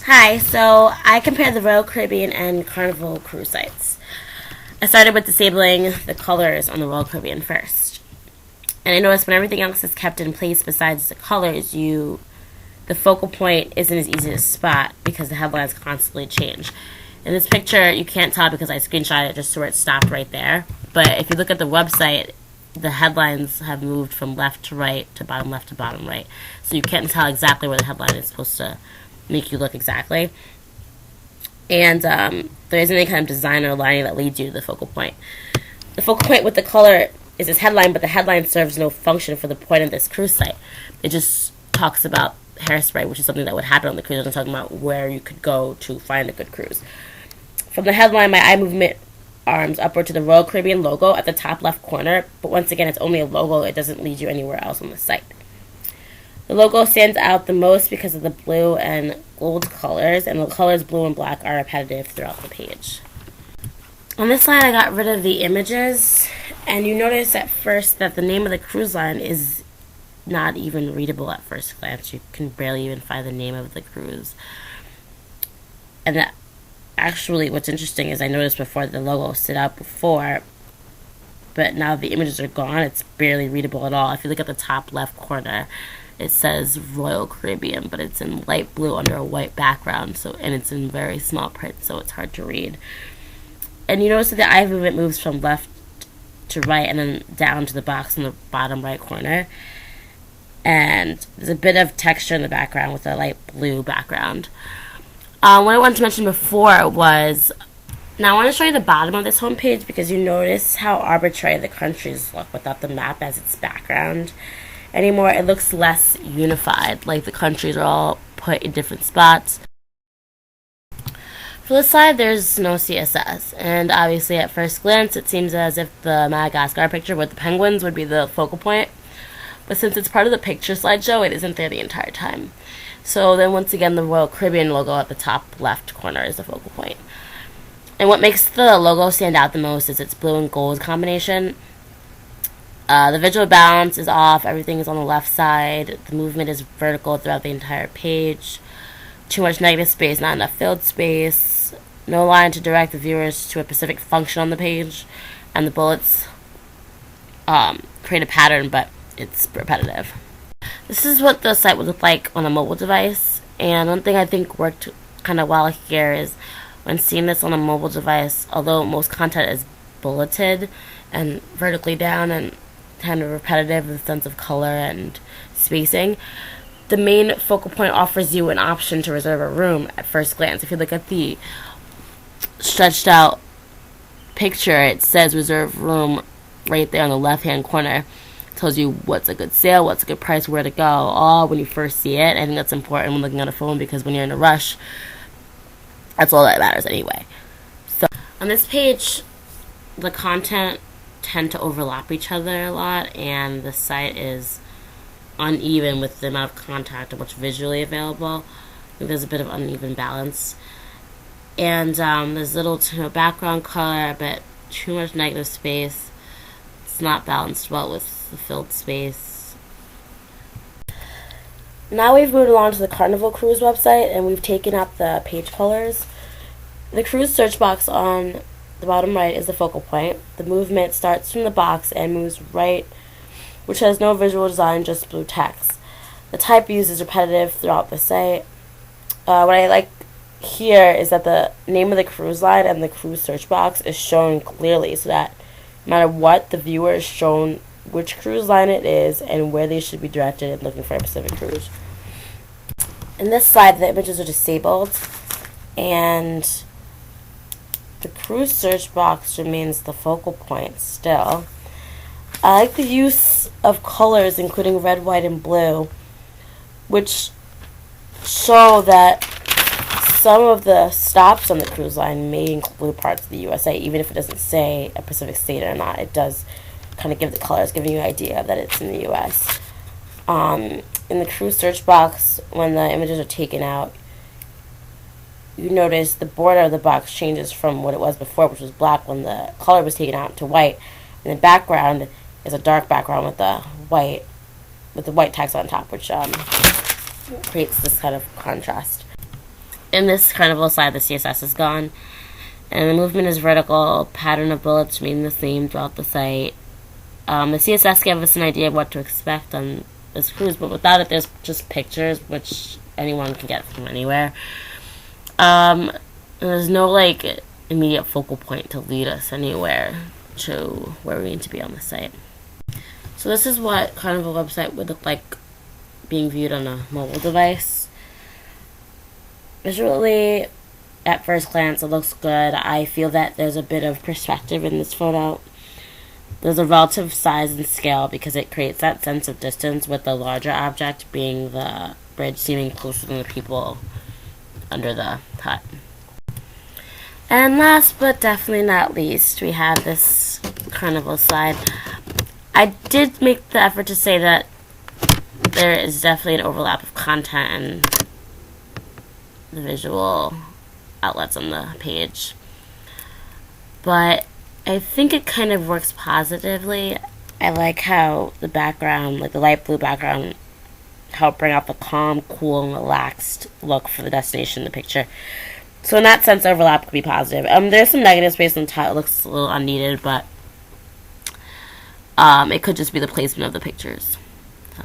Hi, so I compared the Royal Caribbean and Carnival cruise sites. I started with disabling the colors on the Royal Caribbean first. And I noticed when everything else is kept in place besides the colors, the focal point isn't as easy to spot because the headlines constantly change. In this picture, you can't tell because I screenshot it just so it stopped right there. But if you look at the website, the headlines have moved from left to right to bottom left to bottom right. So you can't tell exactly where the headline is supposed to make you look exactly. And there isn't any kind of design or lining that leads you to the focal point. The focal point with the color is this headline, but the headline serves no function for the point of this cruise site. It just talks about hairspray, which is something that would happen on the cruise. I'm talking about where you could go to find a good cruise. From the headline, my eye movement arms upward to the Royal Caribbean logo at the top left corner, but once again, it's only a logo. It doesn't lead you anywhere else on the site. The logo stands out the most because of the blue and gold colors, and the colors blue and black are repetitive throughout the page. On this slide, I got rid of the images, and you notice at first that the name of the cruise line is not even readable at first glance. You can barely even find the name of the cruise. And that actually, what's interesting is I noticed before the logo stood out before, but now the images are gone, it's barely readable at all. If you look at the top left corner, it says Royal Caribbean, but it's in light blue under a white background, and it's in very small print, so it's hard to read. And you notice that the eye movement moves from left to right and then down to the box in the bottom right corner. And there's a bit of texture in the background with a light blue background. What I wanted to mention before was, now I want to show you the bottom of this homepage because you notice how arbitrary the countries look without the map as its background anymore. It looks less unified, like the countries are all put in different spots. For this slide, there's no CSS, and obviously at first glance it seems as if the Madagascar picture with the penguins would be the focal point, but since it's part of the picture slideshow, it isn't there the entire time. So then once again, the Royal Caribbean logo at the top left corner is the focal point. And what makes the logo stand out the most is its blue and gold combination. The visual balance is off, everything is on the left side, the movement is vertical throughout the entire page, too much negative space, not enough filled space, no line to direct the viewers to a specific function on the page, and the bullets create a pattern, but it's repetitive. This is what the site would look like on a mobile device, and one thing I think worked kind of well here is when seeing this on a mobile device, although most content is bulleted and vertically down and kind of repetitive in the sense of color and spacing, the main focal point offers you an option to reserve a room at first glance. If you look at the stretched out picture, it says reserve room right there on the left hand corner. It tells you what's a good sale, what's a good price, where to go, all when you first see it. I think that's important when looking at a phone because when you're in a rush, that's all that matters anyway. So on this page, the content tend to overlap each other a lot, and the site is uneven with the amount of content and what's visually available. I think there's a bit of uneven balance. And there's little to no background color, but too much negative space. It's not balanced well with the filled space. Now we've moved along to the Carnival cruise website, and we've taken out the page colors. The cruise search box on the bottom right is the focal point. The movement starts from the box and moves right, which has no visual design, just blue text. The type used is repetitive throughout the site. What I like here is that the name of the cruise line and the cruise search box is shown clearly so that no matter what, the viewer is shown which cruise line it is and where they should be directed in looking for a specific cruise. In this slide, the images are disabled, and the cruise search box remains the focal point still. I like the use of colors, including red, white, and blue, which show that some of the stops on the cruise line may include parts of the USA, even if it doesn't say a Pacific state or not. It does kind of give the colors, giving you an idea that it's in the US. In the cruise search box, when the images are taken out, you notice the border of the box changes from what it was before, which was black when the color was taken out, to white. And the background is a dark background with the white text on top, which creates this kind of contrast. In this Carnival side, the CSS is gone. And the movement is vertical, pattern of bullets remain the same throughout the site. The CSS gave us an idea of what to expect on this cruise, but without it, there's just pictures, which anyone can get from anywhere. There's no, like, immediate focal point to lead us anywhere to where we need to be on the site. So this is what Carnival website would look like being viewed on a mobile device. Visually, at first glance, it looks good. I feel that there's a bit of perspective in this photo. There's a relative size and scale because it creates that sense of distance, with the larger object being the bridge seeming closer than the people under the hut. And last but definitely not least, we have this Carnival slide. I did make the effort to say that there is definitely an overlap of content and the visual outlets on the page, but I think it kind of works positively. I like how the background, like the light blue background, help bring out the calm, cool, and relaxed look for the destination in the picture. So in that sense, overlap could be positive. There's some negative space on the top. It looks a little unneeded, but it could just be the placement of the pictures.